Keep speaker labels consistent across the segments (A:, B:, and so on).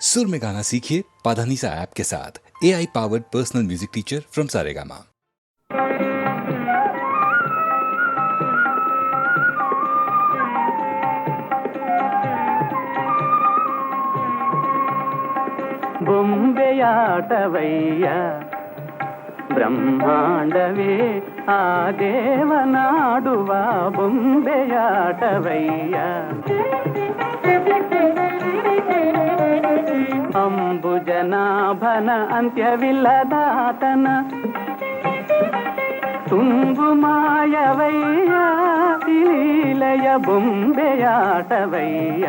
A: सुर में गाना सीखिए पाधानीसा ऐप के साथ। AI powered personal music teacher from Saregama.
B: ಬೊಂಬೆಯಾಟವಯ್ಯ ಬ್ರಹ್ಮಾಂಡವೇ ಆ ದೇವನಾಡುವ ಬೊಂಬೆಯಾಟವಯ್ಯ. ಅಂಬುಜನಾಭನ ಅಂತ್ಯವಿಲ್ಲದಾತನ ತುಂಬು ಮಾಯವಯ್ಯ ಲೀಲೆಯ ಬೊಂಬೆಯಾಟವಯ್ಯ.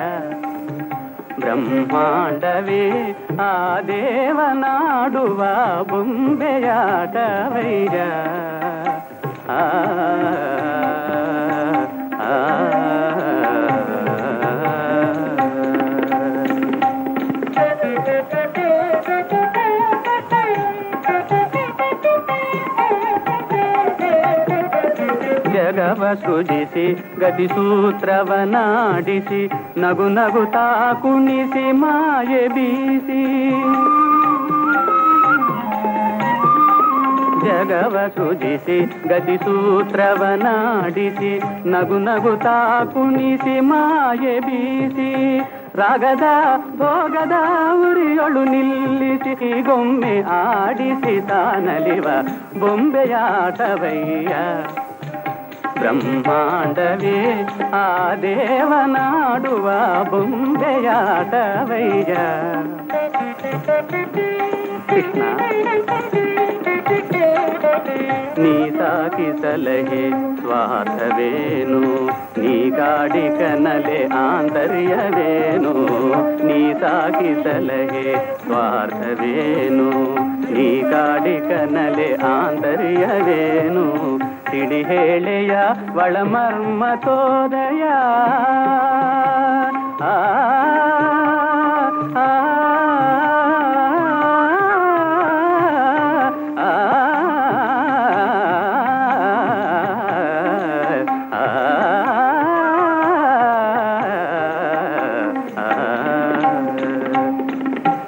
B: ಬ್ರಹ್ಮಾಂಡವೇ ಆ ದೇವನಾಡುವ ಬೊಂಬೆಯಾಟವಯ್ಯ. ಆ ಜಗವ ಸೃಜಿಸಿ ಗತಿಸೂತ್ರವನಾಡಿಸಿ ನಗು ನಗುತ್ತಾ ಕುಣಿಸಿ ಮಾಯೆ ಬೀಸಿ. ಜಗವ ಸೃಜಿಸಿ ಗತಿಸೂತ್ರವನಾಡಿಸಿ ನಗು ನಗುತ್ತಾ ಕುಣಿಸಿ ಮಾಯೆ ಬೀಸಿ. ರಾಗದ ಭೋಗದ ಉರಿಯೊಳು ನಿಲ್ಲಿಸಿ ಗೊಂಬೆ ಆಡಿಸಿ ತಾನಲಿವ ಬೊಂಬೆಯಾಟವಯ್ಯ. ಬ್ರಹ್ಮಾಂಡವೇ ಆ ದೇವನಾಡುವ ಬೊಂಬೆಯಾಟವಯ್ಯ. ಕೃಷ್ಣ ನೀ ಸಾಕಿ ಸಲಹೆ ಸ್ವಾರ್ಥವೇನು, ನೀ ಗಾಡಿ ಕನಲೆ ಆಂತರ್ಯವೇನು. ನೀ ಸಾಕಿ ಸಲಹೆ ಸ್ವಾರ್ಥವೇನು, ನೀ ಗಾಡಿ ಕನಲೆ ಆಂತರ್ಯವೇನು. ತಿಳಿ ಹೇಳೆಯ ಒಳಮರ್ಮ ತೋದಯ. ಆ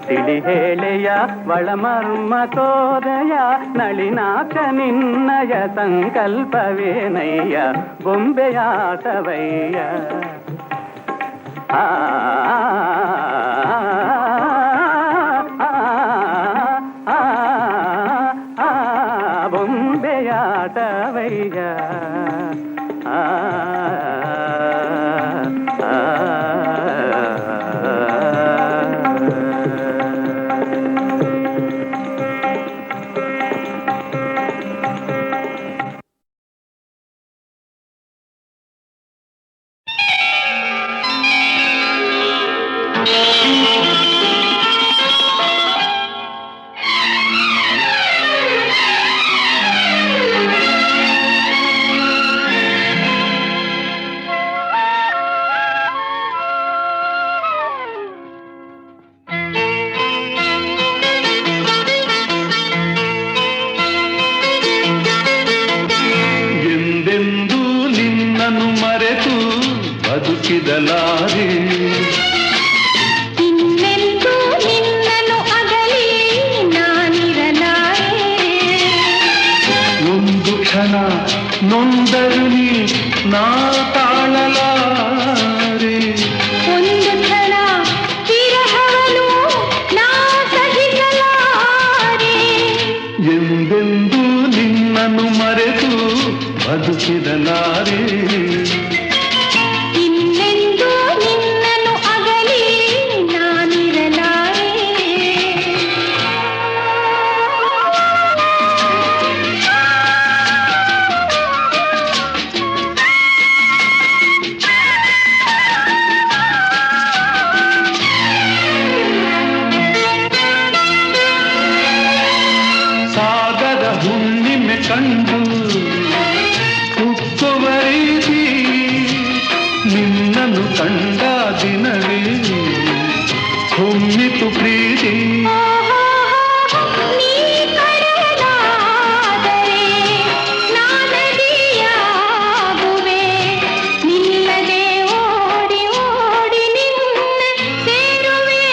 B: ತಿಳಿ ಹೇಳೆಯ ಒಳಮರ್ಮ ತೋದಯ. ನಳಿನಾಕ್ಷ ನಿನ್ನಯ ಸಂಕಲ್ಪವೇನಯ್ಯ ಬೊಂಬೆಯಾಟವಯ್ಯ. ಆ ಬೊಂಬೆಯಾಟವಯ್ಯ.
C: ಬದುಕಿದಲಾರೆ
D: ಇನ್ನೆಂದೂ ನಿನ್ನನ್ನು ಅಗಲಿ ನಾನಿರಲಾರೆ.
C: ಒಂದು ಕ್ಷಣ ನೊಂದರು ನೀ ನಾ ತಾಳಲಾರೆ.
D: ಒಂದು ಕ್ಷಣ ವಿರಹವನು ನಾ ಸಹಿಸಲಾರೆ.
C: ಎಂದೆಂದೂ ನಿನ್ನನ್ನು ಮರೆತು ಬದುಕಿದಲಾರೆ. ಕಂಡು ಉಕ್ಕುವ ರೀತಿ ನಿನ್ನನ್ನು ಕಂಡ ದಿನವೇ ಹೊಮ್ಮಿತು ಪ್ರೀತಿ.
D: ನಿಲ್ಲದೆ ಓಡಿ ಓಡಿ ನಿನ್ನ ಸೇರುವೆ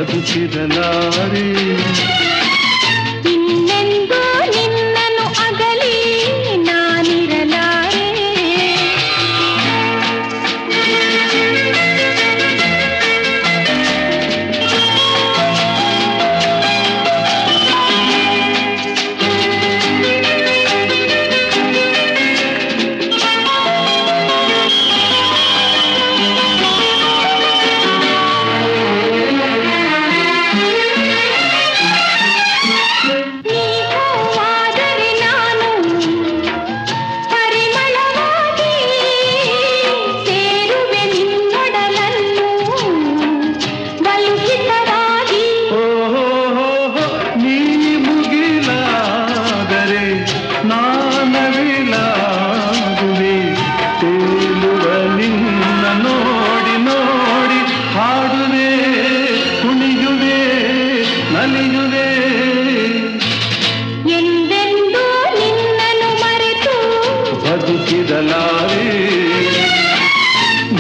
C: ಬದುಕಿರಲಾರೆ.
D: ಇನ್ನೆಂದೂ ನಿನ್ನನ್ನು ಅಗಲಿ ನಾನಿರಲಾರೆ.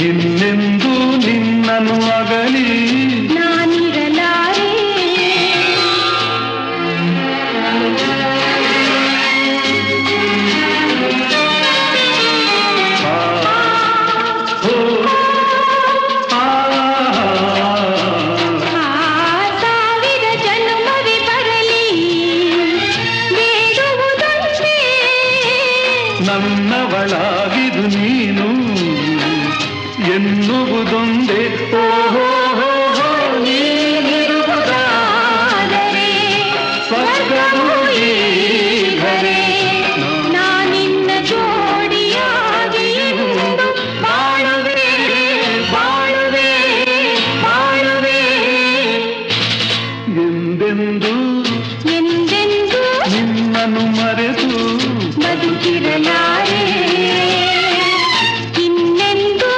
C: ಇನ್ನೆಂದೂ ನಿನ್ನನ್ನು ಅಗಲಿ
D: ನಾನಿರಲಾರೆ. ಸಾವಿರ ಜನ್ಮವೇ ಬರಲಿ ಬೇಡುವುದೊಂದೇ,
C: ನನ್ನವಳಾಗಿದು ನೀನು ಎನ್ನುವುದೊಂದೇ. ಓಹೋ
D: ನೀನಿರುವುದಾದರೆ ಸ್ವರ್ಗವೂ ಈಗಲೇ ನಾನಿನ್ನ ಜೋಡಿಯಾಗಿ ಎಂದು ಬಾಳುವೆ ಬಾಳುವೆ ಬಾಳುವೆ.
C: ಎಂದೆಂದೂ
D: ಎಂದೆಂದೂ
C: ನಿನ್ನನ್ನು ಮರೆತು
D: ಬದುಕಿರಲಾರೆ. ಇನ್ನೆಂದೂ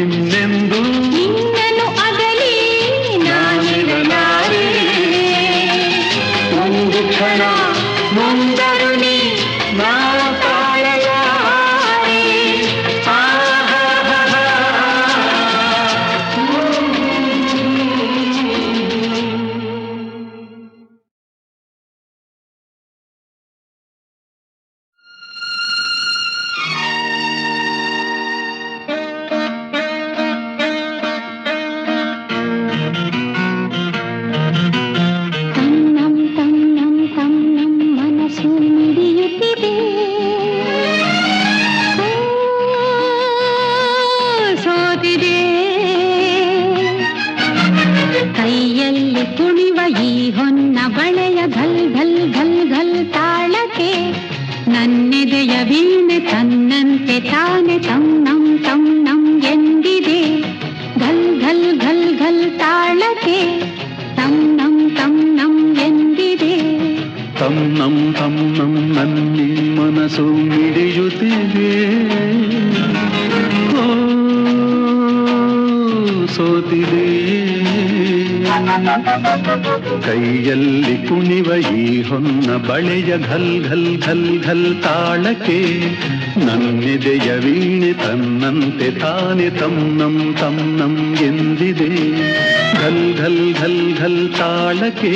C: ಇನ್ನೆಂದೂ
D: ನಿನ್ನನ್ನು ಅಗಲಿ ನಾನಿರಲಾರೆ.
C: ಒಂದು ಕ್ಷಣ
D: ನೊಂದರು ನೀ
C: ನಾ
D: ತಾಳಲಾರೆ. ತನ್ನಂ ತನ್ನಂ ತನ್ನಂ ಮನಸ್ಸು ಮಿಡಿಯುತ್ತಿದೆ. ಸೋತಿದೆ ಕೈಯಲ್ಲಿ ಕುಣಿವ ಈ ಹೊನ್ನ ಬಳೆಯ ಘಲ್ ಘಲ್ ಘಲ್ ಘಲ್ ತಾಳಕ್ಕೆ ನನ್ನೆದೆಯ ವೀಣೆ ತನ್ನಂತೆ ತಾನೆ ತನ್ನಂ ತನ್ನಂ ಎಂದಿದೆ. ಘಲ್ ಘಲ್ ಘಲ್ ಘಲ್ ತಾಳಕ್ಕೆ ತನ್ನಂ ತನ್ನಂ ಎಂದಿದೆ.
C: ತನ್ನಂ ತನ್ನಂ ನನ್ನಿ ಮನಸ್ಸು ಮಿಡಿಯುತ್ತಿದೆ. ಓ, ಸೋತಿದೆ ಕೈಯಲ್ಲಿ ಕುಣಿವ ಈ ಹೊನ್ನ ಬಳೆಯ ಘಲ್ ಘಲ್ ಘಲ್ ಘಲ್ ತಾಳಕ್ಕೆ ನನ್ನೆದೆಯ ವೀಣೆ ತನ್ನಂತೆ ತಾನೆ ತನ್ನಂ ತನ್ನಂ ಎಂದಿದೆ. ಘಲ್ ಘಲ್ ಘಲ್ ಘಲ್ ತಾಳಕ್ಕೆ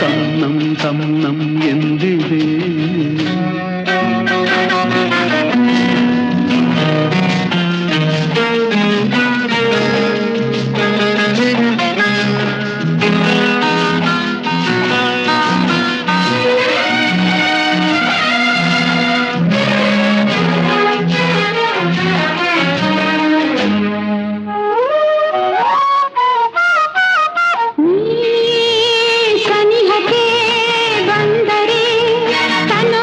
C: ತನ್ನಂ ತನ್ನಂ ಎಂದಿದೆ.
D: ಸನಿಹಕ್ಕೆ ಬಂದರೆ ತನು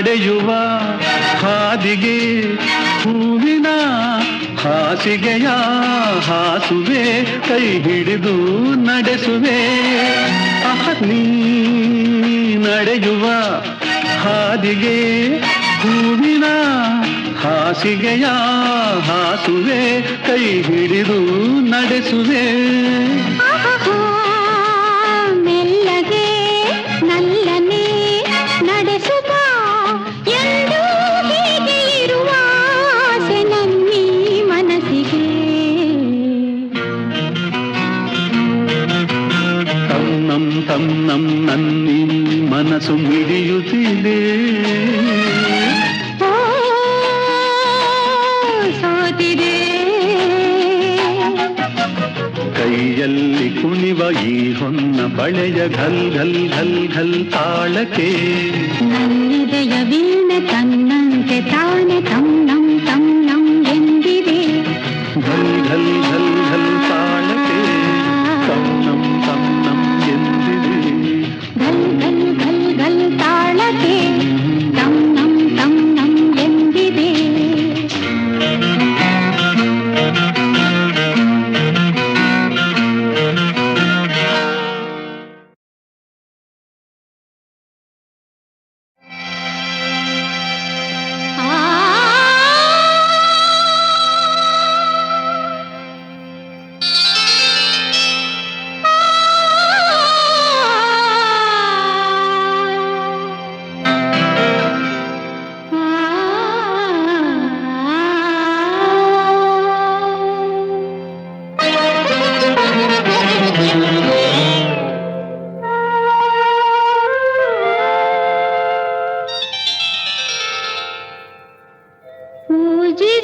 C: ನಡೆಯುವ ಹಾದಿಗೆ ಹೂವಿನ ಹಾಸಿಗೆಯ ಹಾಸುವೆ ಕೈ ಹಿಡಿದು ನಡೆಸುವೆ ನೀ ನಡೆಯುವ ಹಾದಿಗೆ ಹೂವಿನ ಹಾಸಿಗೆಯ ಹಾಸುವೆ ಕೈ ಹಿಡಿದು ನಡೆಸುವೆ
D: ಮೆಲ್ಲಗೆ ನಲ್ಲನೆ ನಡೆಸುವ ಎಂದು ಹೀಗೆ ಇರುವ ಆಸೆ ನನ್ನೀ ಮನಸ್ಸಿಗೆ
C: ತನ್ನಂ ನನ್ನೀ ಮನಸ್ಸು ಮಿಡಿಯುತ್ತಿದೆ
D: ಸೋತಿದೆ
C: ಕೈಯಲ್ಲಿ ಕುಣಿವ ಈ ಹೊನ್ನ ಬಳೆಯ ಘಲ್ ಘಲ್ ಘಲ್ ಘಲ್ ತಾಳಕ್ಕೆ
D: ನನ್ನಿದೆಯ ವೀಣೆ ತನ್ನಂತೆ ತಾನೆ ತನ್ನಂ ತನ್ನಂ ಎಂದಿದೆ
C: ಘಲ್ ಘಲ್ ಘಲ್ ಘಲ್ ತಾಳಕ್ಕೆ ತನ್ನಂ ತನ್ನಂ ಎಂದಿದೆ
D: ಘಲ್ ಘಲ್ ಘಲ್ ಘಲ್ ತಾಳಕ್ಕೆ ತನ್ನಂ ತನ್ನಂ ಎಂದಿದೆ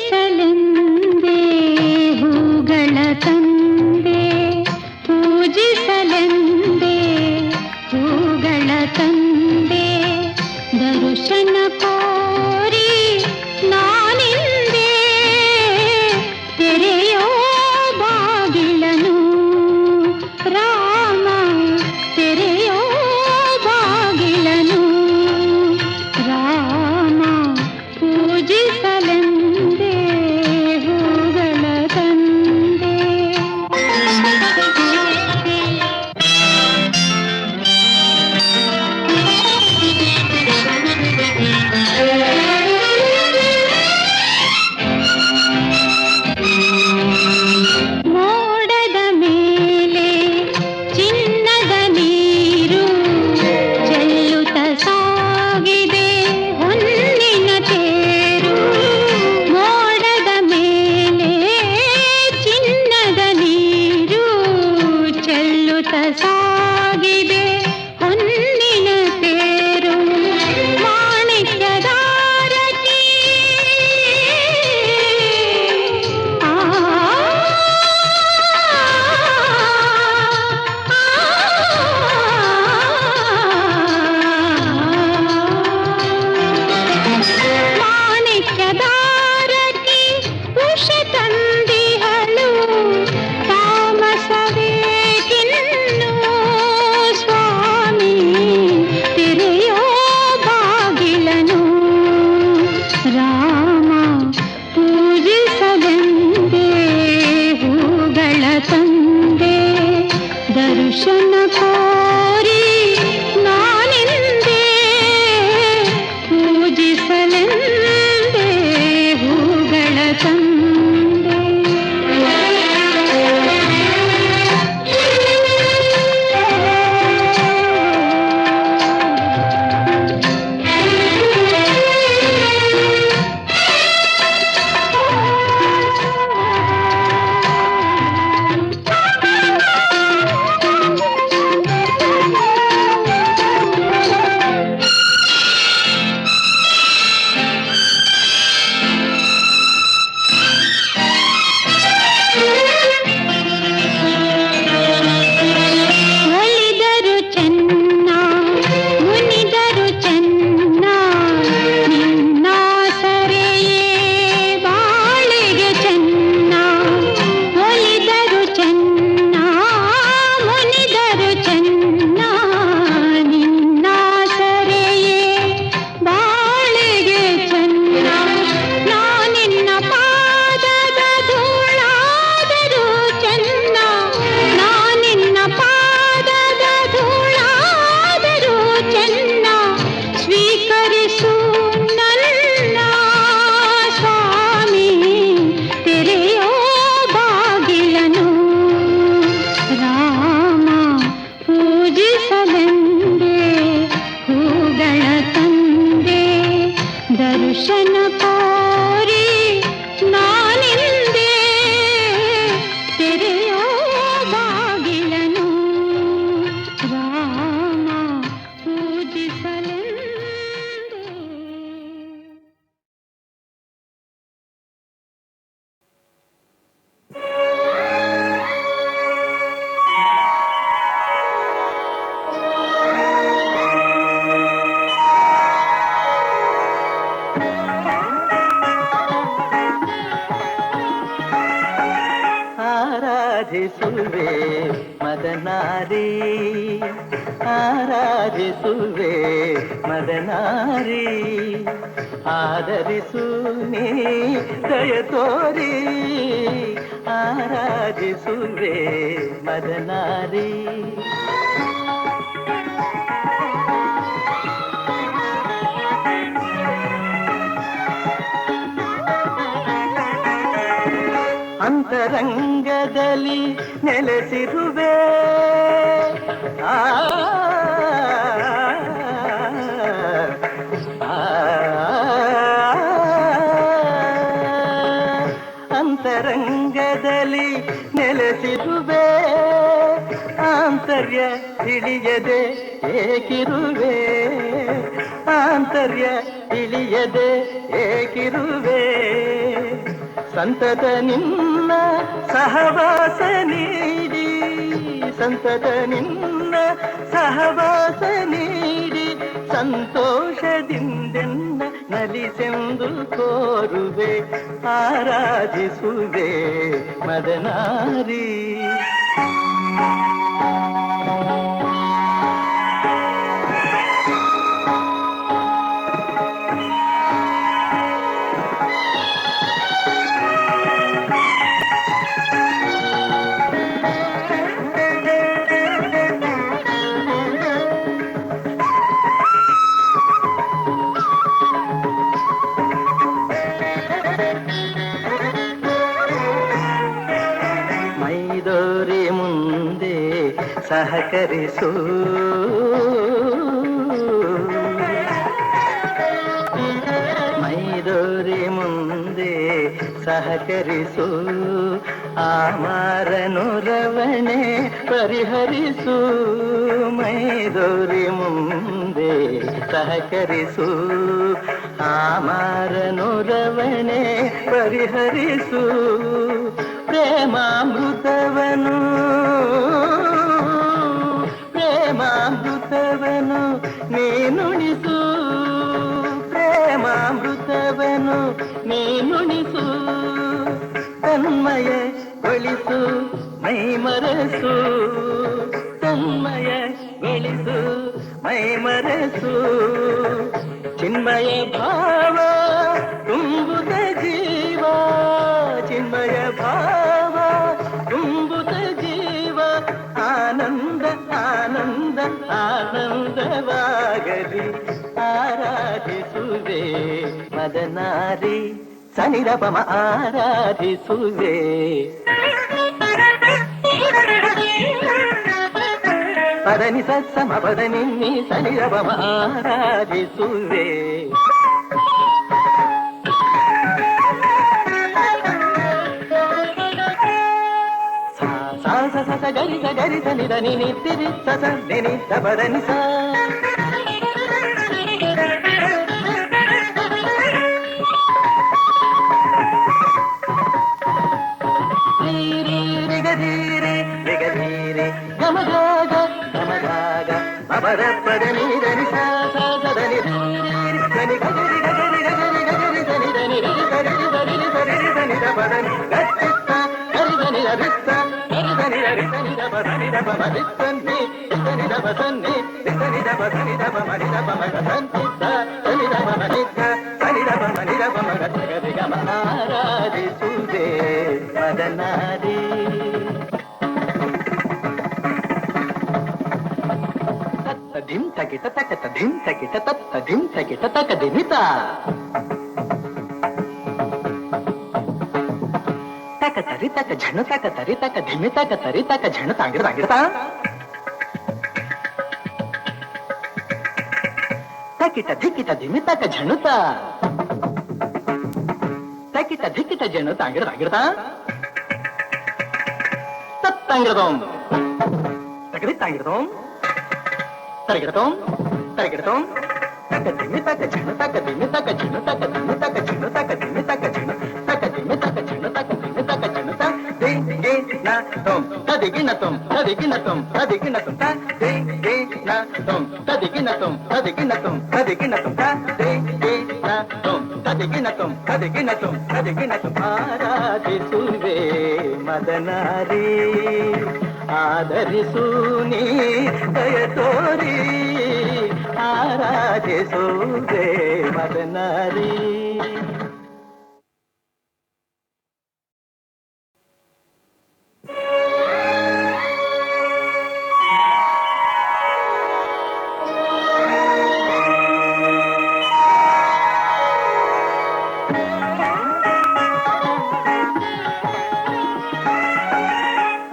D: ಪೂಜಿಸಲೆಂದೇ ಹೂಗಳ ತಂದೆ ಪೂಜಿಸಲೆಂದೇ ಹೂಗಳ ತಂದೆ ದರ್ಶನ ಕೋರಿ ನಾನಿಂದೆ ತೆರೆಯೋ ಬಾಗಿಲನು ರಾಮ ತೆರೆಯೋ ಬಾಗಿಲನು ರಾಮ ಪೂಜಿಸಲೆಂದೇ ಹೂಗಳ ತಂದೆ ಮೋಡದ ಮೇಲೆ ಚಿನ್ನದ ನೀರು ಚೆಲ್ಲುತ್ತ ಸಾಗಿದೆ ಹೊನ್ನಿನ ತೇರು ಮೋಡದ ಮೇಲೆ ಚಿನ್ನದ ನೀರು ಚೆಲ್ಲುತ್ತ ಸಾಗಿದೆ ಹೊನ್ನಿನ ತೇರು ಮಾಣಿಕ್ಯದಾರತಿ ಮಾಣಿಕ್ಯದಾರತಿ ಉಷ ತಂದಿಹಳು ತಾಮಸವೇಕಿನ್ನು ಸ್ವಾಮಿ ತೆರೆಯೋ ಬಾಗಿಲನು ರಾಮ ಪೂಜಿಸಲೆಂದೇ ಹೂಗಳ ತಂದೆ ದರ್ಶನ ಕೋರಿ ನಾನಿಂದೆ ಪೂಜಿಸಲೆಂದೇ ಹೂಗಳ ತಂದೆ
B: ಮದನಾರಿ ಆರಾಧಿಸುವೆ ಮದನಾರಿ ಆದರಿಸು ನೀ ದಯ ತೋರಿ ಆರಾಧಿಸುವೆ ಮದನಾರಿ ಅಂತರಂಗದಲ್ಲಿ ನೆಲೆಸಿರುವೆ ಆ ಅಂತರಂಗದಲ್ಲಿ ನೆಲೆಸಿರುವೆ ಆಂತರ್ಯ ತಿಳಿಯದೆ ಏಕಿರುವೆ ಆಂತರ್ಯ ತಿಳಿಯದೆ ಏಕಿರುವೆ ಸಂತತ ನಿನ್ನ ಸಹವಾಸ ನೀಡಿ ಸಂತತ ನಿನ್ನ ಸಹವಾಸ ನೀಡಿ ಸಂತೋಷದಿಂದೆನ್ನ ನಲಿಸೆಂದು ಕೋರುವೆ ಆರಾಧಿಸುವೆ ಮದನಾರಿ ಮೈದೋರಿ ಮುಂದೆ ಸಹಕರಿಸು ಮೈದೋರಿ ಮುಂದೆ ಸಹಕರಿಸು ಆಮಾರನು ರವಣೆ ಪರಿಹರಿಸು ಮೈದೋರಿ ಮುಂದೆ ಸಹಕರಿಸು ಆಮಾರನು ರವಣೆ ಪರಿಹರಿಸು ಪ್ರೇಮಾಮೃತವನು ಪ್ರೇಮಾಮೃತವನು ನೀನುಣಿಸು ಪ್ರೇಮಾಮೃತವನು ನೀನುಣಿಸು ತನ್ಮಯಗೊಳಿಸು ಮೈಮರೆಸು ತನ್ಮಯಗೊಳಿಸು ಮೈಮರೆಸು ಚಿನ್ಮಯ ಭಾವ ತುಂಬುತ್ತ ಜೀವ ಚಿನ್ಮಯ ಭಾವ ತುಂಬುತ್ತ ಜೀವ ಆನಂದ ಆನಂದ ಆನಂದವಾಗಲಿ ಆರಾಧಿಸುವೆ ಮದನಾರಿ ಸನಿರಪಮ ಆರಾಧಿಸುವೆ ಪದನಿ ಸತ್ಸಮ ಪದನಿ ಸನಿರಪಮ ಆರಾಧಿಸುವೆ ಸ ಗರಿ ಸ ಗರಿ ಸ ನಿದ ನಿ ನಿತ್ತಿ ಸ ಸ ನಿ ನಿ ಸ ಪದ ನಿ ಸ ರಿಗಧೀರೆ ರಿಗಧೀರೆ ಗಮ ಗಾಗ ಗಮ ಗಾಗ ಅಪದ ಪದ ನಿ ದ ನಿ ಸ ಸ ಸ ದ ನಿ ಧನಿ ಗರಿ ಗರಿ ಗರಿ ಗರಿ ಧನಿ ಧನಿ ರಿ ಗರಿ ಗರಿ ಗರಿ ಧನಿ ದ ಪದ ನಿ ಗಚ್ಚಿತ್ತ ಗರಿ ಧನಿ ದ ರಿತ್ತ ಗರಿ ಧನಿ ದ ರಿ ಧನಿ ದ ಪದ ನಿ ದ ಪ ಮ ರಿ ಧನಿ ಧನಿ ದ ಪ ಧನಿ ಧನಿ ದ ಪ ಧನಿ ದ ಪ ಮ ರಿ ದ ಪ ಮ ಗ ಧನಿ ದ ಧನಿ ದ ಪ ಮ ರಿ ಧ ಧನಿ ದ ಪ ಮ ರಿ ದ ಪ ಮ ಗ ಧ ಗ ರಿ ಗ ಮ ಆರಾಧಿಸುವೆ ಮದನಾರಿ ತತ್ತ ಧಿಂ ತಗಿಟ ತಕತ ಧಿಂ ತಗಿಟ ತತ್ತ ಧಿಂ ತಗಿಟ ತಕ ದಿಮಿತ ತಕ ತರಿ ತಕ ಝಣ ತಕ ತರಿ ತಕ ಧಿಮಿ ತಕ ತರಿ ತಕ ಝಣ ತಾಂಗಿಡ ತಾಂಗಿಡತ ತಕಿಟ ಧಿಕಿಟ ಧಿಮಿ ತಕ ಝಣುತ ತಕಿಟ ಧಿಕಿಟ ಝಣ ತಾಂಗಿಡ ತಾಂಗಿಡತ ತತ್ತಂಗಿಡದೋಂ ತಕದಿ ತಾಂಗಿಡದೋಂ ತರಗಿಡತೋಂ ತರಗಿಡತೋಂ ತಕ ಧಿಮಿ ತಕ ಝಣ ತಕ ಧಿಮಿ ತಕ ಝಣ ತಕ ಧಿಮಿ ತಕ ಝಣ ತಕ ಧಿಮಿ ತಕ ಝಣ ತಕ ಧಿಮಿ ತಕ ಝಣ ತಕ ಧಿಮಿ ತಕ ಝಣ ತ ದಿ ಗಿ ನ ತೋಂ ತದಿಗಿನ ತೋಂ ತದಿಗಿನ ತೋಂ ತದಿಗಿನ ತೋಂ ತ ದಿ ಗಿ ನ ತೋಂ ತದಿಗಿನ ತೋಂ ತದಿಗಿನ ತೋಂ ತದಿಗಿನ ತೋಂ ತ ದಿ ಗಿ ನ ತೋಂ ತದಿಗಿನ ತೋಂ ತದಿಗಿನ ತೋಂ ತದಿಗಿನ ತೋಂ ಆರಾಧಿಸುವೆ ಮದನಾರಿ ಆದರಿಸು ನೀ ದಯ ತೋರಿ ಆರಾಧಿಸುವೆ ಮದನಾರಿ.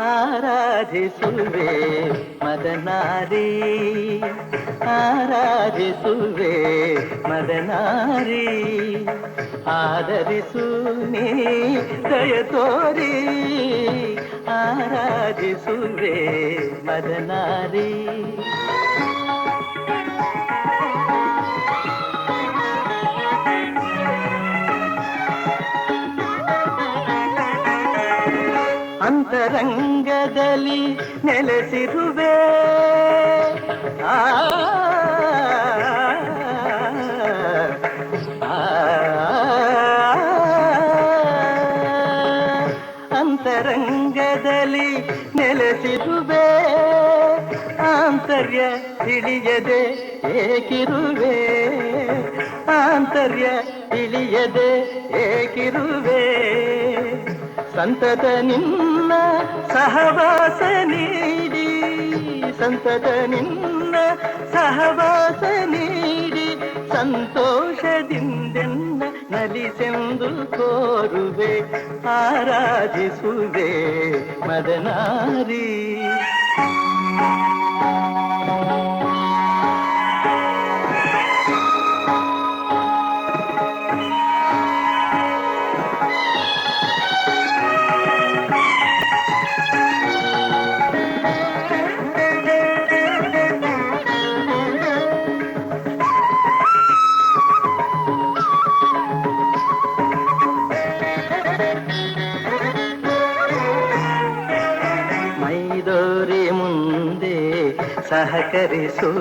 B: ಆರಾಧಿಸುವೆ ಮದನಾರಿ, ಆರಾಧಿಸುವೆ ಮದನಾರಿ, ಆದರಿಸು ನೀ ದಯ ತೋರಿ ಆರಾಧಿಸುವೆ ಮದನಾರಿ. ಅಂತರಂಗದಲ್ಲಿ ನೆಲೆಸಿರುವೆ ಆ ಅಂತರಂಗದಲ್ಲಿ ನೆಲೆಸಿರುವೆ, ಆಂತರ್ಯ ತಿಳಿಯದೆ ಏಕಿರುವೆ, ಆಂತರ್ಯ ತಿಳಿಯದೆ ಏಕಿರುವೆ. ಸಂತತ ನಿನ್ನ ಸಹವಾಸ ನೀಡಿ, ಸಂತತ ನಿನ್ನ ಸಹವಾಸ ನೀಡಿ ಸಂತೋಷದಿಂದೆನ್ನ ನಲಿಸೆಂದು ಕೋರುವೆ ಆರಾಧಿಸುವೆ ಮದನಾರಿ. ಮೈದೋರಿ ಮುಂದೆ ಸಹಕರಿಸು,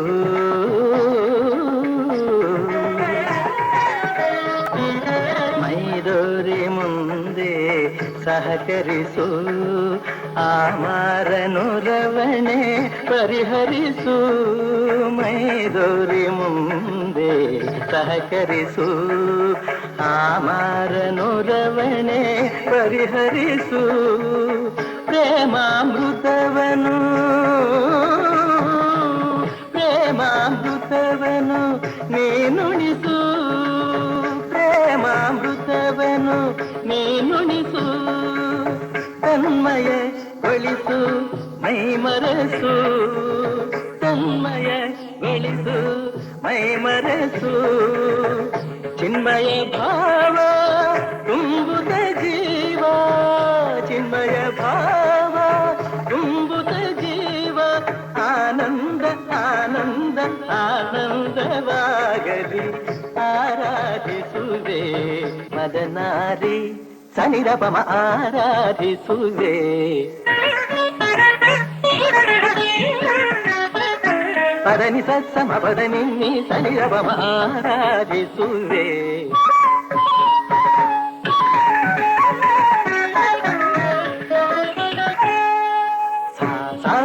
B: ಮೈದೋರಿ ಮುಂದೆ ಸಹಕರಿಸು, ಆಮಾರನು ರವಣೆ ಪರಿಹರಿಸು, ಮೈದೋರಿ ಮುಂದೆ ಸಹಕರಿಸು, ಆಮಾರನು ರವಣೆ ಪರಿಹರಿಸು. ಪ್ರೇಮಾಮೃತವನು ಪ್ರೇಮಾಮೃತವನು ನೀನುಣಿಸು, ಪ್ರೇಮಾಮೃತವನು ನೀನುಣಿಸು. ತನ್ಮಯ ಗೊಳಿಸು ಮೈ ಮರೆಸು, ತನ್ಮಯ ಗೊಳಿಸು ಮೈ ಮರೆಸು. ಚಿನ್ಮಯ ಭಾವ ತುಂಬುತ ಜೀವ, ಚಿನ್ಮಯ ಭಾವ ತುಂಬುತ ಜೀವ. ಆನಂದ ಆನಂದ ಆನಂದವಾಗಲಿ ಆರಾಧಿಸುವೆ ಮದನಾರಿ. ಸನಿರಪಮ ಆರಾಧಿಸುವೆ. ಪದನಿ ಸತ್ಸಮ ಪದನಿ ನೀ ಸನಿರಪಮ ಆರಾಧಿಸುವೆ. ಸ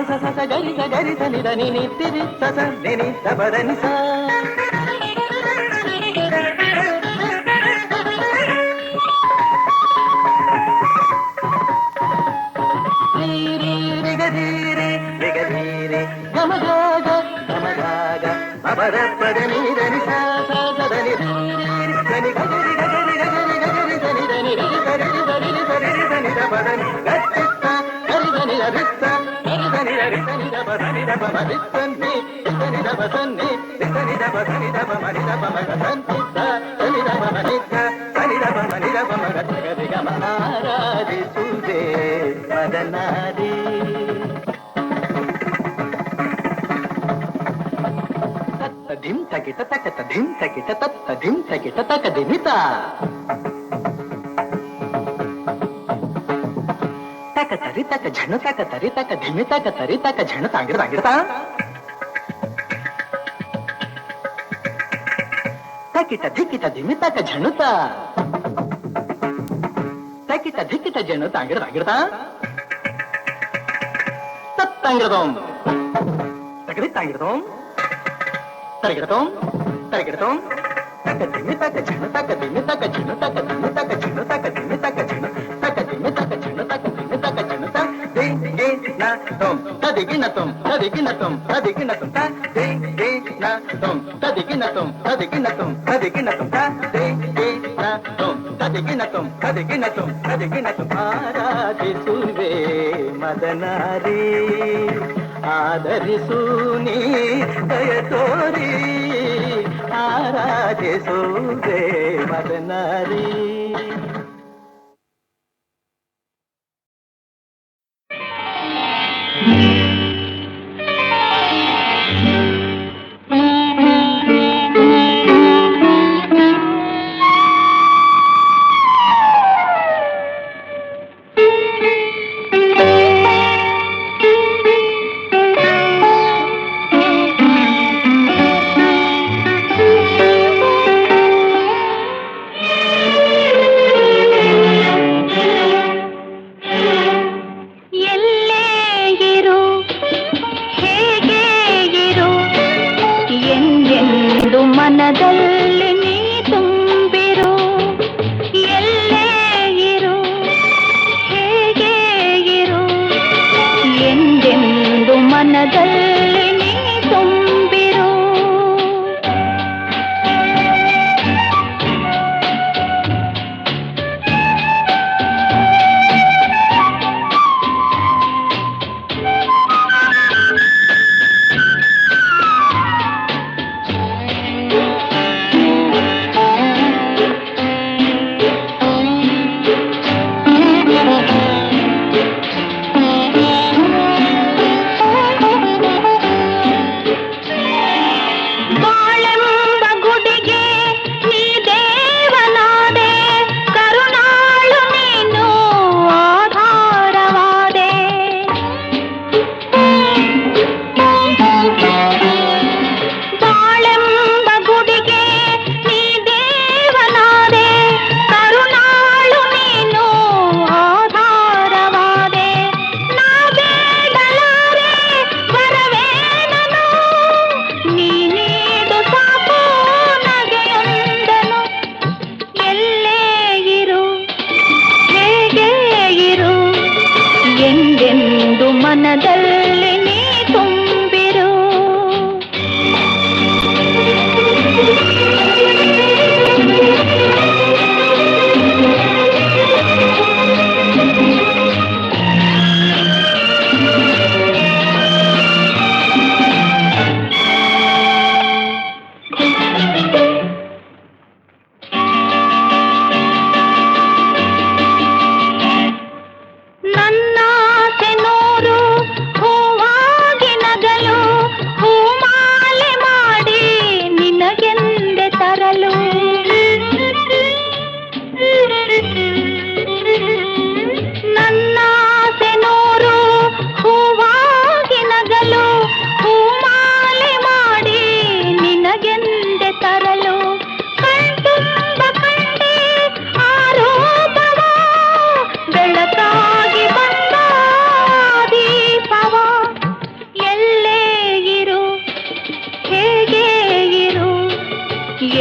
B: ಸ ಸ ಗರಿ ಸ ಗರಿ ಸ ನಿದ ನಿ ನಿ ತಿರಿ ಸ ಸ ನಿ ನಿ ಸ ಪದ ನಿ ಸ. ರಿಗಧೀರೆ ರಿಗಧೀರೆ ಗಮ ಗಾಗ ಗಮ ಗಾಗ ಅಪರ ಪದ ನೀರ ನಿ ಸ ಸ ದ ನಿ ನಿ ಗರಿ ಗರಿ ಗರಿ ಗರಿ ಧನಿ ಧನಿ ರಿ ಗರಿ ಧನಿ ಧನಿ ಧನಿ ದ ಪದ ನಿ ಗಟ್ಟಿತ್ತ ಗರಿ ಧನಿ ರಿತ್ತ ಗರಿ ಧನಿ ಧನಿ ದ ಪದ ನಿ ದ ಪದ ರಿತ್ತನ್ನಿ ಧನಿ ದ ಪದ ನಿ ಧನಿ ದ ಪದ ನಿ ದ ಪದ ನಿ ದ ಪದ ಗಂತಿತ್ತ ಧನಿ ದ ಪದ ನಿ ಧ ಧನಿ ದ ಪದ ನಿ ದ ಪದ ಗರಿ ಗಮ ಆರಾಧಿಸುವೆ ಮದನಾರಿ. ಧಿಂ ತಕಿಟ ತಕತ ಧಿಂ ತಕಿಟ ತತ್ತ ಧಿಂ ತಕಿಟ ತಕ ದಿಮಿತ. ತಕ ತರಿ ತಕ ಝಣ ತಕ ತರಿ ತಕ ಧಿಮಿ ತಕ ತರಿ ತಕ ಝಣ ತಾಂಗಿಡ ತಾಂಗಿಡತ. ತಕಿಟ ಧಿಕಿಟ ಧಿಮಿ ತಕ ಝಣುತ, ತಕಿಟ ಧಿಕಿಟ ಝಣ ತಾಂಗಿಡ ತಾಂಗಿಡತ. ತಂಗಿಡದೋಂ ತಗಡಿ ತಂಗಿಡದೋಂ ತರಗಿಡದೋಂ ತರಗಿಡದೋಂ ತಕ್ಕ ತಿಮ್ಮಿ ತಕ್ಕ ಚಿಣ್ಣು ತಕ್ಕ ತಿಮ್ಮಿ ತಕ್ಕ ಚಿಣ್ಣು ತಕ್ಕ ತಿಮ್ಮಿ ತಕ್ಕ ಚಿಣ್ಣು ತಕ್ಕ ತಿಮ್ಮಿ ತಕ್ಕ ಚಿಣ್ಣು ತಕ್ಕ ತಿಮ್ಮಿ ತಕ್ಕ ಚಿಣ್ಣು ತಕ್ಕ ತಿಮ್ಮಿ ತಕ್ಕ ಚಿಣ್ಣು ತದಿಗಿನತುಂ ತದಿಗಿನತುಂ ತದಿಗಿನತುಂ ತದಿಗಿನತುಂ ತದಿಗಿನತುಂ ತದಿಗಿನತುಂ ತದಿಗಿನತುಂ ತದಿಗಿನತುಂ ತದಿಗಿನತುಂ ತದಿಗಿನತುಂ ಆರಾಧಿಸುವೆ ಮದನಾರಿ ಆದರಿಸು ನೀ ದಯ ತೋರಿ ಆರಾಧಿಸುವೆ ಮದನಾರಿ.
D: ಮನದಲ್ಲಿ ನೀ ತುಂಬಿರು, ಎಲ್ಲೇ ಇರು, ಹೇಗೆ ಇರು, ಎಂದೆಂದು ಮನದಲ್ಲಿ ನೀ ತುಂಬಿರು. ಮನದಲ್ಲಿ ನೀ ತುಂಬಿರು.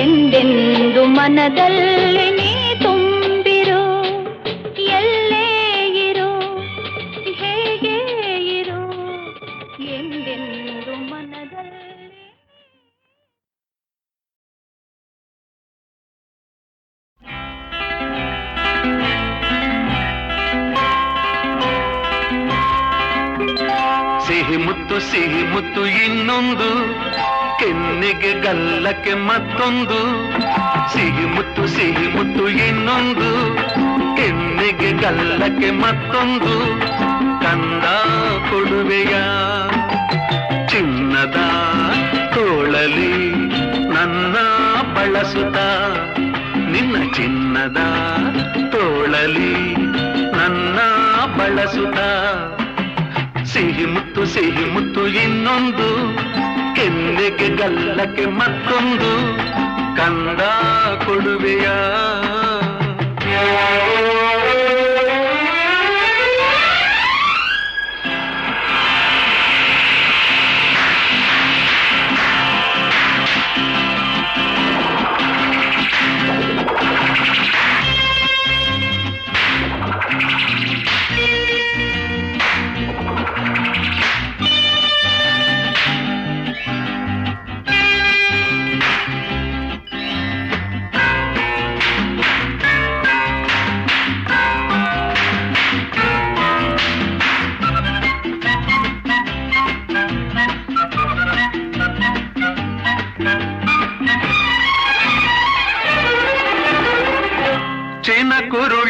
D: ಎಂದೆಂದು ಮನದಲ್ಲಿ ನೀ ತುಂಬಿರು, ಎಲ್ಲೇ ಇರು, ಹೇಗೆ ಇರು, ಎಂದೆಂದು ಮನದಲ್ಲಿ.
C: ಸಿಹಿ ಮುತ್ತು ಇನ್ನೊಂದು, ಕೆನ್ನೆಗೆ ಗಲ್ಲಕ್ಕೆ ಮತ್ತೊಂದು. ಸಿಹಿ ಮುತ್ತು ಇನ್ನೊಂದು, ಕೆನ್ನೆಗೆ ಗಲ್ಲಕ್ಕೆ ಮತ್ತೊಂದು. ಕಂದ ಕೊಡುವೆಯ ಚಿನ್ನದ ತೋಳಲಿ ನನ್ನ ಬಳಸುತ್ತ, ನಿನ್ನ ಚಿನ್ನದ ತೋಳಲಿ ನನ್ನ ಬಳಸುತ್ತ. ಸಿಹಿ ಮುತ್ತು ಇನ್ನೊಂದು, ಕೆನ್ನೆಗೆ ಗಲ್ಲಕ್ಕೆ ಮತ್ತೊಂದು. ಕಂದ ಕೊಡುವೆಯ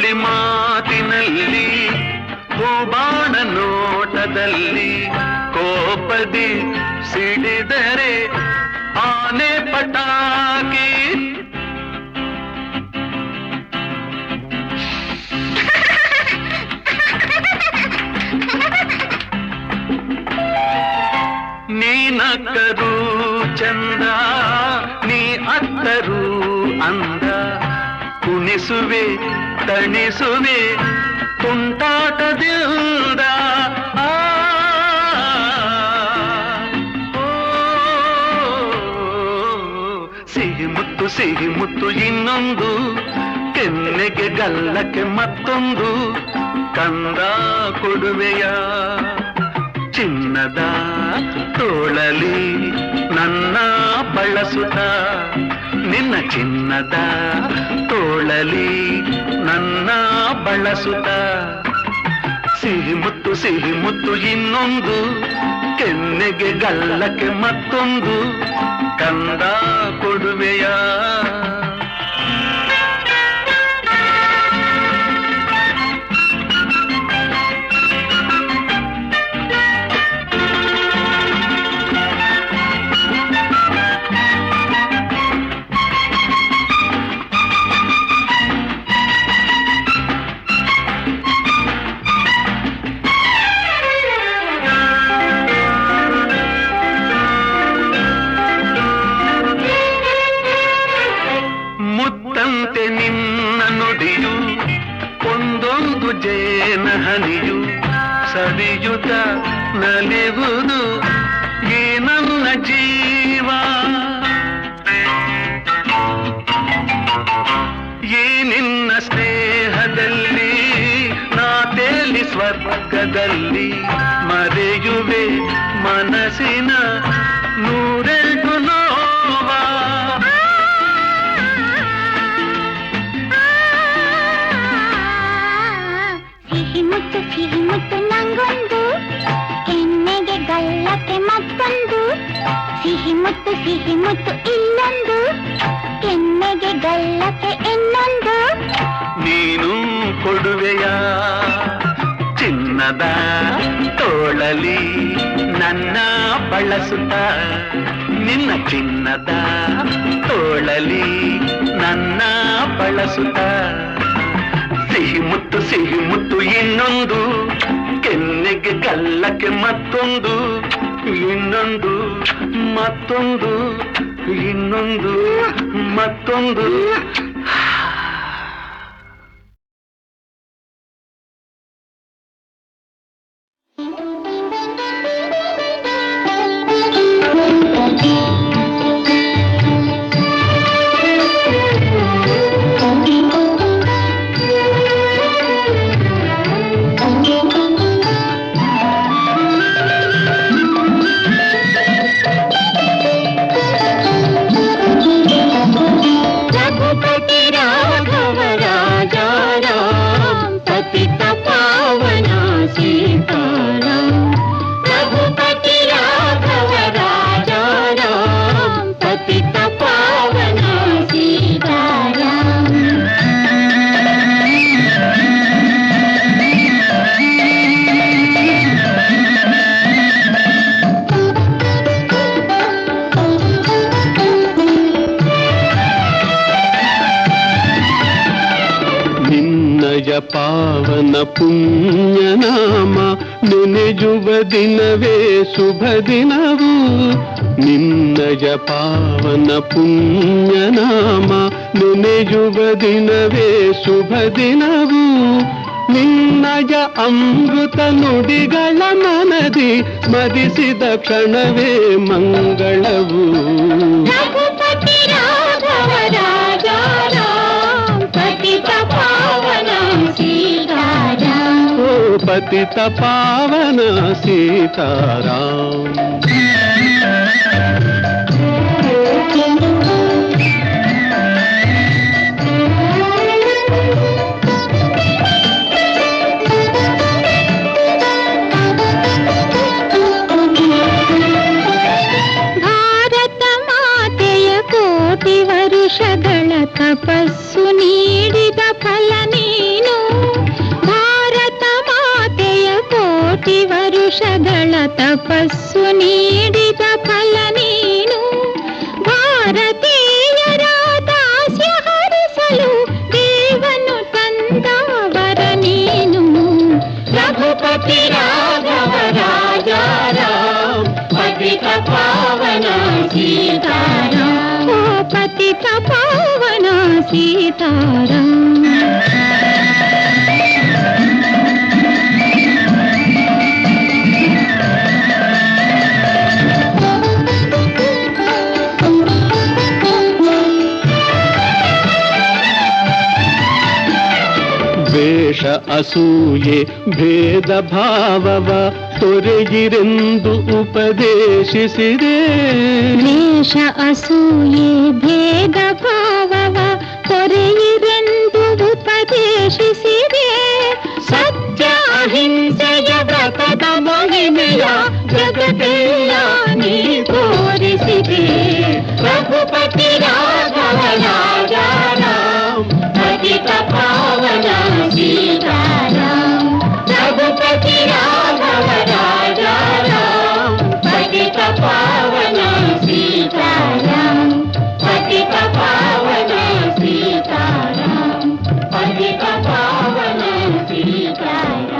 C: ಕಿವಿ ಮಾತಿನಲ್ಲಿ ಹೂಬಾಣ ನೋಟದಲ್ಲಿ ಕೋಪದಿ ಸಿಡಿದರೆ ಆನೆ ಪಟಾಕಿ. ನೀನಕ್ಕರೂ ಚಂದ ನೀ ಅತ್ತರೂ ಅಂದ, ಕುಣಿಸುವೆ ತಣಿಸುವೆ ತುಂಟಾಟದಿಂದ. ಸಿಹಿ ಮುತ್ತು ಇನ್ನೊಂದು, ಕೆನ್ನೆಗೆ ಗಲ್ಲಕ್ಕೆ ಮತ್ತೊಂದು, ಕಂದ ಕೊಡುವೆಯ ಚಿನ್ನದ ತೋಳಲಿ ನನ್ನ ಬಳಸುತ್ತ, ನಿನ್ನ ಚಿನ್ನದ ತೋಳಲಿ ನನ್ನ ಬಳಸುತ್ತ. ಸಿಹಿ ಮುತ್ತು ಇನ್ನೊಂದು, ಕೆನ್ನೆಗೆ ಗಲ್ಲಕ್ಕೆ ಮತ್ತೊಂದು, ಕಂದ ಕೊಡುವೆಯ. ಮುತ್ತಂತೆ ನಿನ್ನ ನುಡಿಯು ಒಂದೊಂದು ಜೇನ ಹನಿಯು, ಸವಿಯುತ ನಲಿವುದು ಈ ನನ್ನ ಜೀವ. ಈ ನಿನ್ನ ಸ್ನೇಹದಲ್ಲಿ ನಾ ತೇಲಿ ಸ್ವರ್ಗದಲ್ಲಿ, ಮರೆಯುವೆ ಮನಸ್ಸಿನ ನೂರೆಂಟು ನೋವ.
D: ಸಿಹಿ ಮುತ್ತು ನಂಗೊಂದು, ಕೆನ್ನೆಗೆ ಗಲ್ಲಕ್ಕೆ ಮತ್ತೊಂದು, ಸಿಹಿ ಮುತ್ತು ಇಲ್ಲೊಂದು, ಕೆನ್ನೆಗೆ ಗಲ್ಲಕ್ಕೆ ಇನ್ನೊಂದು.
C: ನೀನು ಕೊಡುವೆಯ ಚಿನ್ನದ ತೋಳಲಿ ನನ್ನ ಬಳಸುತ್ತ, ನಿನ್ನ ಚಿನ್ನದ ತೋಳಲಿ ನನ್ನ ಬಳಸುತ್ತ. ಸಿಹಿ ಮುತ್ತು ಇನ್ನೊಂದು, ಕೆನ್ನೆಗೆ ಗಲ್ಲಕ್ಕೆ ಮತ್ತೊಂದು, ಇನ್ನೊಂದು ಮತ್ತೊಂದು, ಇನ್ನೊಂದು ಮತ್ತೊಂದು. ಪಾವನ ಪುಣ್ಯನಾಮ ನೆನೆಯುವ ದಿನವೇ ಶುಭ ದಿನವು. ನಿನ್ನಯ ಪಾವನ ಪುಣ್ಯನಾಮ ನೆನೆಯುವ ದಿನವೇ ಶುಭ ದಿನವು. ನಿನ್ನಯ ಅಮೃತ ನುಡಿಗಳ ಮನದಿ ಸ್ಮರಿಸಿದ ಕ್ಷಣವೇ ಮಂಗಳವು. ಪತಿತ ಪಾವನ ಸೀತಾರಾಮ್.
D: ಭಾರತ ಮಾತೆಯ ಕೋಟಿ ವರುಷಗಳ ತಪಸ್ಸು ನೀಡಿದ ಫಲ ನೀನು. ವರ್ಷಗಳ ತಪಸ್ಸು ನೀಡಿದ ಫಲ ನೀನು. ಭಾರತೀಯರ ದಾಸ್ಯ ಹರಿಸಲು ದೇವನು ತಂದವರ ನೀನು. ರಘುಪತಿ ರಾಘವ ರಾಜ ರಾಮ ಪತಿತ ಪಾವನ ಸೀತಾರಾಮ. ಓ ಪತಿತ ಪಾವನ ಸೀತಾರಾಮ.
C: ದ್ವೇಷ ಅಸೂಯೆ ಭೇದ ಭಾವವ ತೊರೆಗಿರೆಂದು ಉಪದೇಶಿಸಿದೆ.
D: ದ್ವೇಷ ಅಸೂಯೆ ಭೇದ ಭಾವವ ತೊರೆಯಿರೆಂದು ಉಪದೇಶಿಸಿದೆ. ಸತ್ಯ ಅಹಿಂಸೆಯ ವ್ರತದ ಮಹಿಮೆಯ ಜಗತ್ತೆಲ್ಲ ನೀ ತೋರಿಸಿದೆ. ರಘುಪತಿ ರಾಘವ ರಾಜ ರಾಮ ಪತಿತ ಪಾವನ ಸೀತಾರಾಮ. ರಘುಪತಿ ರಾಘವ ರಾಜ ರಾಮ ಪತಿತ ಪಾವನ ಸೀತಾರಾಮ. ಪತಿತ ಪಾವನ ಸೀತಾರಾಮ. ಪತಿತ ಪಾವನ ಸೀತಾರಾಮ.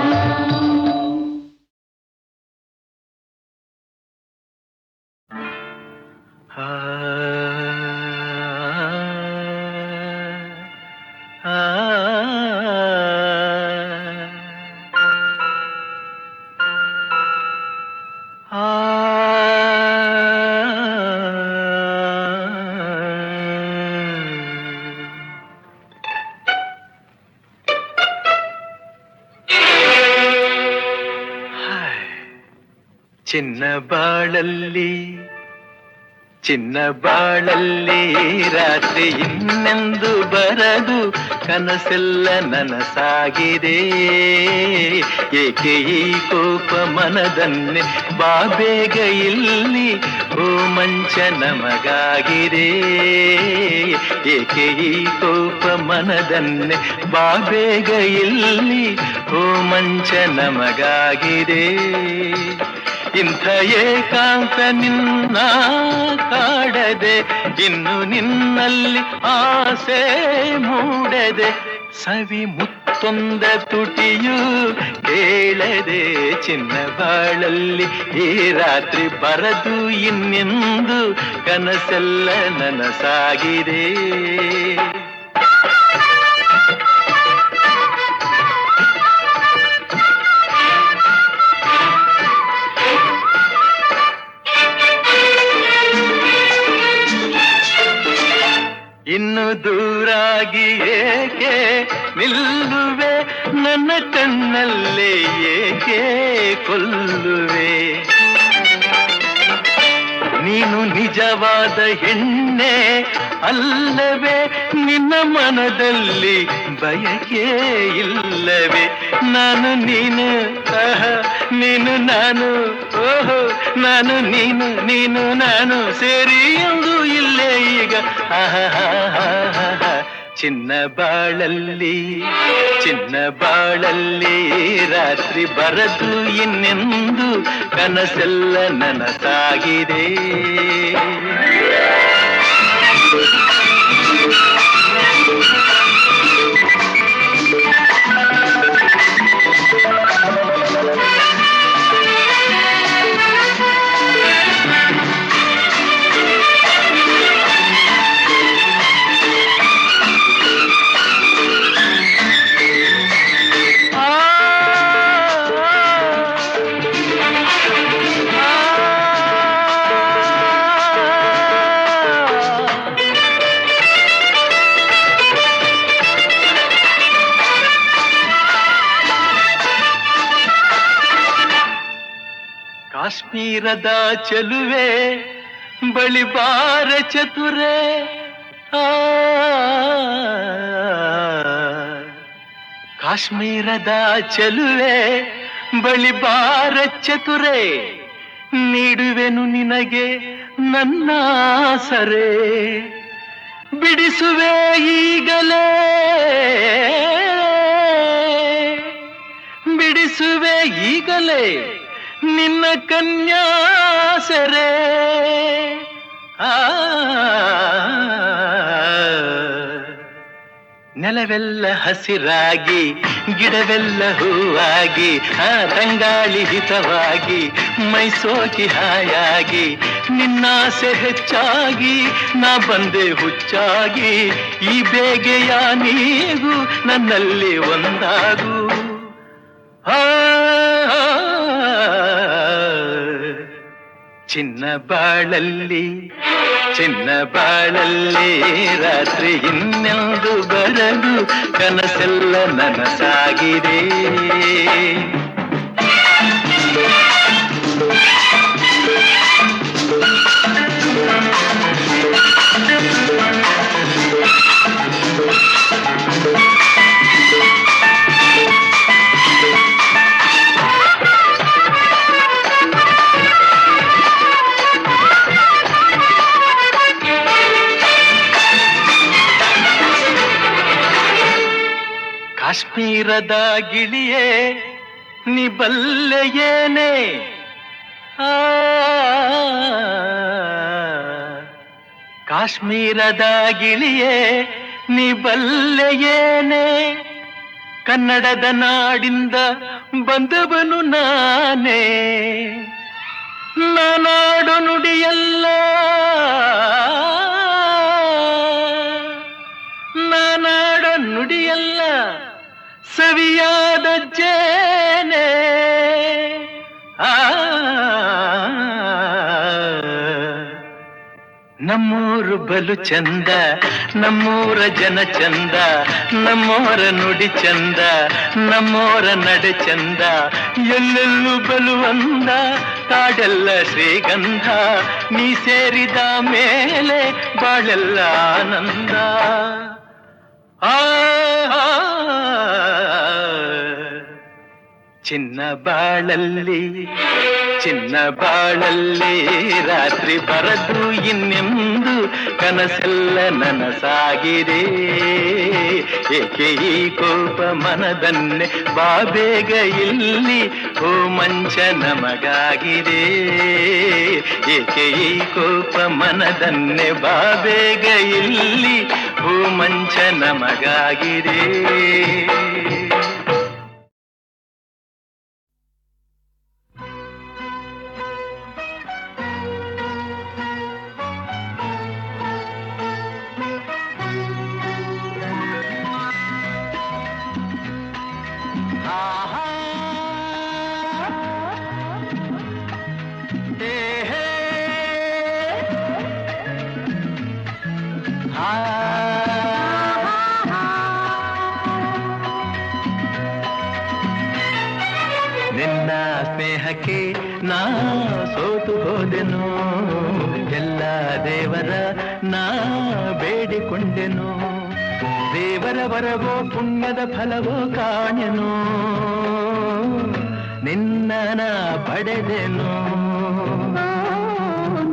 B: ಚಿನ್ನ ಬಾಳಲ್ಲಿ ಚಿನ್ನ ಬಾಳಲ್ಲಿ ರಾತ್ರಿ ಇನ್ನೆಂದು ಬರದು ಕನಸೆಲ್ಲ ನನಸಾಗಿದೆ. ಏಕೆ ಈ ಕೋಪ ಮನದನ್ನೇ ಬಾಬೇಗ ಇಲ್ಲಿ ಓ ಮಂಚ ನಮಗಾಗಿದೆ. ಏಕೆ ಈ ಕೋಪ ಮನದನ್ನೇ ಬಾಬೇಗ ಇಲ್ಲಿ ಓ ಮಂಚ ನಮಗಾಗಿದೆ. ಇಂಥ ಏಕಾಂತ ನಿನ್ನ ಕಾಡದೆ ಇನ್ನು ನಿನ್ನಲ್ಲಿ ಆಸೆ ಮೂಡದೆ. ಸವಿ ಮುತ್ತೊಂದ ತುಟಿಯು ಕೇಳದೆ ಚಿನ್ನ ಬಾಳಲ್ಲಿ ಈ ರಾತ್ರಿ ಬರದು ಇನ್ನೆಂದು ಕನಸೆಲ್ಲ ನನಸಾಗಿದೆ. ಇನ್ನು ದೂರಾಗಿ ಏಕೆ ನಿಲ್ಲುವೆ ನನ್ನ ಕಣ್ಣಲ್ಲೇ ಏಕೆ ಕೊಲ್ಲುವೆ. ನೀನು ನಿಜವಾದ ಹೆಣ್ಣೆ ಅಲ್ಲವೇ ನಿನ್ನ ಮನದಲ್ಲಿ ಬಯಕೆ ಇಲ್ಲವೇ. ನಾನು ನೀನು ನೀನು ನಾನು ಓಹೋ ನಾನು ನೀನು ನೀನು ನಾನು ಸೇರಿ ಎಂದು ಇಲ್ಲೇ ಈಗ. ಚಿನ್ನ ಬಾಳಲ್ಲಿ ಚಿನ್ನ ಬಾಳಲ್ಲಿ ರಾತ್ರಿ ಬರದು ಇನ್ನೆಂದು ಕನಸೆಲ್ಲ ನನಸಾಗಿದೆ. ಕಾಶ್ಮೀರದ ಚೆಲುವೆ ಬಳಿ ಬಾರ ಚತುರೆ. ಕಾಶ್ಮೀರದ ಚೆಲುವೆ ಬಳಿ ಬಾರ ಚತುರೆ. ನೀಡುವೆನು ನಿನಗೆ ನನ್ನ ಸರೆ ಬಿಡಿಸುವೆ ಈಗಲೇ ಬಿಡಿಸುವೆ ಈಗಲೇ
C: ನಿನ್ನ ಕನ್ಯಾಸರೆ ನೆಲವೆಲ್ಲ ಹಸಿರಾಗಿ ಗಿಡವೆಲ್ಲ ಹೂವಾಗಿ ತಂಗಾಳಿ ಹಿತವಾಗಿ ಮೈಸೋಕಿ ಹಾಯಾಗಿ ನಿನ್ನಾಸೆ ಹೆಚ್ಚಾಗಿ ನಾ ಬಂದೆ ಹುಚ್ಚಾಗಿ ಈ ಬೇಗೆಯ ನೀಗು ನನ್ನಲ್ಲಿ ಒಂದಾಗು ಚಿನ್ನ ಬಾಳಲ್ಲಿ ರಾತ್ರಿ ಇನ್ನೊಂದು ಬರಲು ಕನಸೆಲ್ಲ ನನಸಾಗಿದೆ ಕಾಶ್ಮೀರದ ಗಿಳಿಯೇ ನೀ ಬಲ್ಲೆಯೇನೆ ಕಾಶ್ಮೀರದ ಗಿಳಿಯೇ ನೀ ಬಲ್ಲೆಯೇನೆ ಕನ್ನಡದ ನಾಡಿಂದ ಬಂದವನು ನಾನೇ ನಾನಾಡು ನುಡಿಯಲ್ಲ ನಾನಾಡ ನುಡಿಯಲ್ಲ ಸವಿಯಾದ ಜೇನೆ ನಮ್ಮೂರು ಬಲು ಚಂದ ನಮ್ಮೂರ ಜನ ಚಂದ ನಮ್ಮೋರ ನುಡಿ ಚಂದ ನಮ್ಮೋರ ನಡೆ ಚಂದ ಎಲ್ಲೆಲ್ಲೂ ಬಲು ಅಂದ ಕಾಡೆಲ್ಲ ಶ್ರೀಗಂಧ ನೀ ಸೇರಿದ ಮೇಲೆ ಬಾಳೆಲ್ಲ ಆನಂದ ಚಿನ್ನ ಬಾಳಲ್ಲಿ ರಾತ್ರಿ ಬರದು ಇನ್ನೆಂದು ಕನಸೆಲ್ಲ ನನಸಾಗಿದೆ ಏಕೆ ಈ ಕೋಪ ಮನದನ್ನೆ ಬಾಬೇಗ ಇಲ್ಲಿ ಓ ಮಂಚ ನಮಗಾಗಿದೆ ಏಕೆ ಈ ಕೋಪ ಮನದನ್ನೆ ಬಾಬೇಗ ಇಲ್ಲಿ ಓ ಮಂಚ ನಮಗಾಗಿದೆ ನಿನ್ನ ಸ್ನೇಹಕ್ಕೆ ನಾ ಸೋತು ಹೋದೆನು ಎಲ್ಲ ದೇವರ ನಾ ಬೇಡಿಕೊಂಡೆನು ದೇವರ ವರವೋ ಪುಣ್ಯದ ಫಲವೋ ಕಾಣೆನು ನಿನ್ನ ನಾ ಪಡೆದೆನು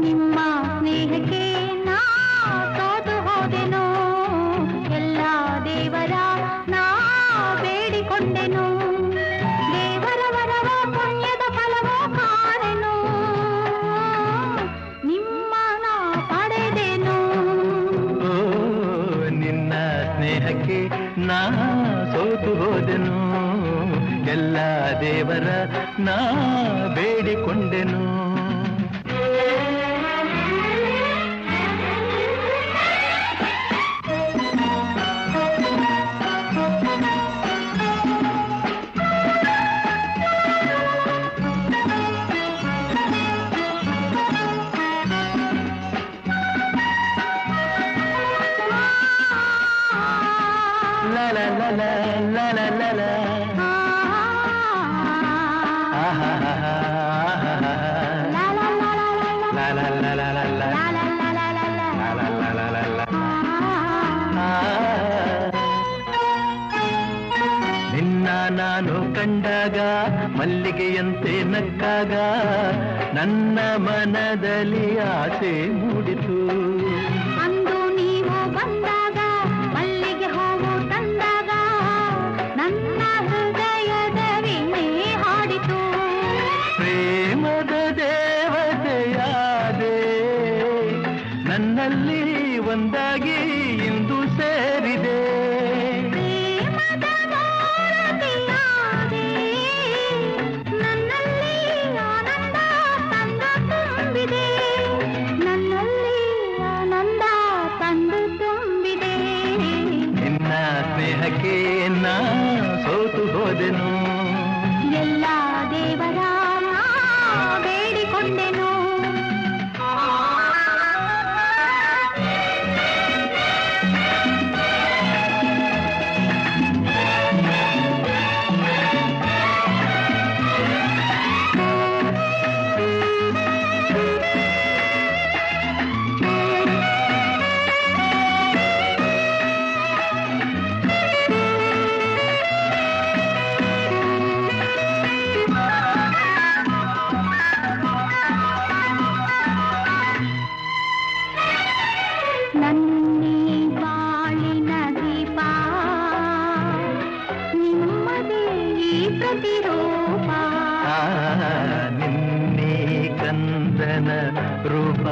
D: ನಿಮ್ಮ ಸ್ನೇಹಕ್ಕೆ ನಾ ಸೋತು ಹೋದೆನು ಎಲ್ಲ ದೇವರ ನಾ ಬೇಡಿಕೊಂಡೆನು ದೇವರ ವರವ ಪುಣ್ಯದ ಫಲವೋ ಕಾಣೆನು ನಿಮ್ಮ ನಾ ಪಡೆದೆನು
C: ನಿನ್ನ ಸ್ನೇಹಕ್ಕೆ ನಾ ಸೋತು ಹೋದೆನು ಎಲ್ಲ ದೇವರ ನಾ ಬೇಡಿಕೊಂಡೆನು la la la la la la la la ನಿನ್ನ ನಾನು ಕಂಡಾಗ ಮಲ್ಲಿಗೆಯಂತೆ ನಕ್ಕಾಗ ನನ್ನ ಮನದಲ್ಲಿ ಆಸೆ ಮೂಡಿತು
D: ಅಂದು ನೀವು ಬಂದಾಗ ಮಲ್ಲಿಗೆ ಹೂವು ತಂದಾಗ ನನ್ನ ಹೃದಯದ ವೀಣೆ ಹಾಡಿತು
C: ಪ್ರೇಮ ನನ್ನಲ್ಲಿ ಒಂದಾಗಿ ಇಂದು ಸೇರಿದೆ.
D: ಪ್ರೇಮದ ಮೂರ್ತಿಯಾದೆ, ನನ್ನಲ್ಲಿ ಆನಂದ ತಂದು ತುಂಬಿದೆ, ನನ್ನಲ್ಲಿ ಆನಂದ ತಂದು ತುಂಬಿದೆ.
C: ನಿನ್ನ ಸ್ನೇಹಕ್ಕೆ ನಾ ಸೋತು ಹೋದೆನು,
D: ಎಲ್ಲ ದೇವರ ಬೇಡಿಕೊಂಡೆನು. ನನ್ನಿ ಬಾಳಿನ ದೀಪ, ನಿಮ್ಮದೇ ಈ ಪ್ರತಿರೂಪ.
C: ನಿನ್ನೆ ಕಂದನ ರೂಪ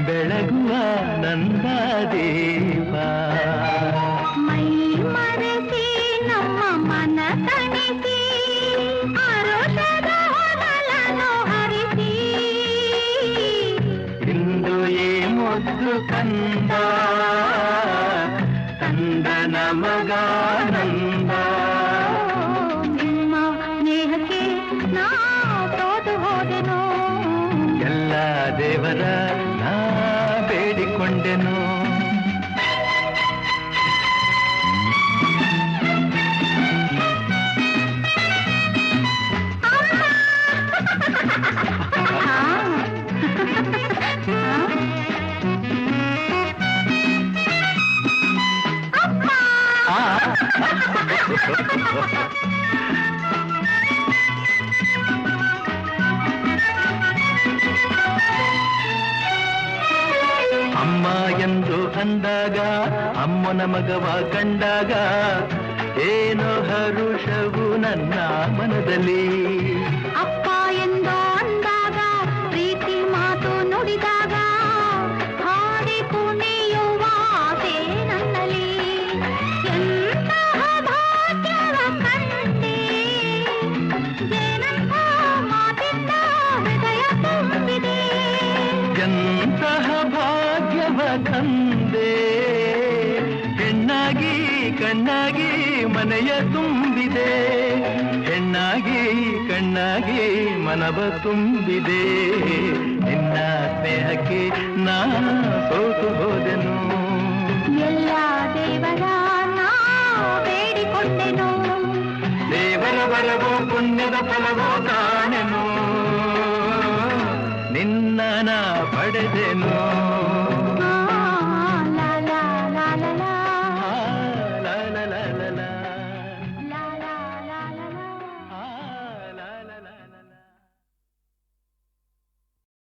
C: ಬೆಳಗುವ ನಂದ ದೀಪ.
D: ಮೈ ಮರೆಸಿ ನಮ್ಮ ಮನ ತಣಿಸಿ, ಆರೋಷದ ಹೊನಲನ್ನು ಹರಿಸಿ.
C: ಇಂದು ಈ ಮುದ್ದು ಕಂದ ಕಂದನ ಮಗಾನಂದ.
D: ನಿಮ್ಮ ಸ್ನೇಹಕ್ಕೆ ನಾ ಸೋತು ಹೋದೆನು,
C: ಎಲ್ಲ ದೇವರ ನಾ ಬೇಡಿಕೊಂಡೆನು. ಅಮ್ಮ ಎಂದು ಅಂದಾಗ, ಅಮ್ಮನ ಮಗವ ಕಂಡಾಗ ಏನೋ ಹರುಷವು ನನ್ನ ಮನದಲ್ಲಿ.
D: ಅಪ್ಪ ಎಂದು ಅಂದಾಗ, ಪ್ರೀತಿ ಮಾತು ನುಡಿದಾಗ, ಹಾಡಿ ಕುಣಿಯುವ ಆಸೆ ನನ್ನಲ್ಲಿ. ಎಂತಹ ಭಾಗ್ಯವ ಕಂಡೆ, ಏನಂಥ ಮಾತಿಂದ ಹೃದಯ ತುಂಬಿದೆ.
C: ಎಂತಹ ಭಾಗ್ಯವ ತಂದೆ, ಹೆಣ್ಣಾಗಿ ಕಣ್ಣಾಗಿ ಮನೆಯ ತುಂಬಿದೆ. ಹೆಣ್ಣಾಗಿ ಕಣ್ಣಾಗಿ ಮನವ ತುಂಬಿದೆ. ನಿನ್ನ ಸ್ನೇಹಕ್ಕೆ ನಾ ಸೋತು ಹೋದೆನು,
D: ಎಲ್ಲ ದೇವರ ನಾ ಬೇಡಿಕೊಂಡೆನು.
C: ದೇವರ ಬರವೋ ಪುಣ್ಯದ ಫಲವೋ ಕಾಣೆನು, ನಿನ್ನ ನಾ ಪಡೆದೆನು.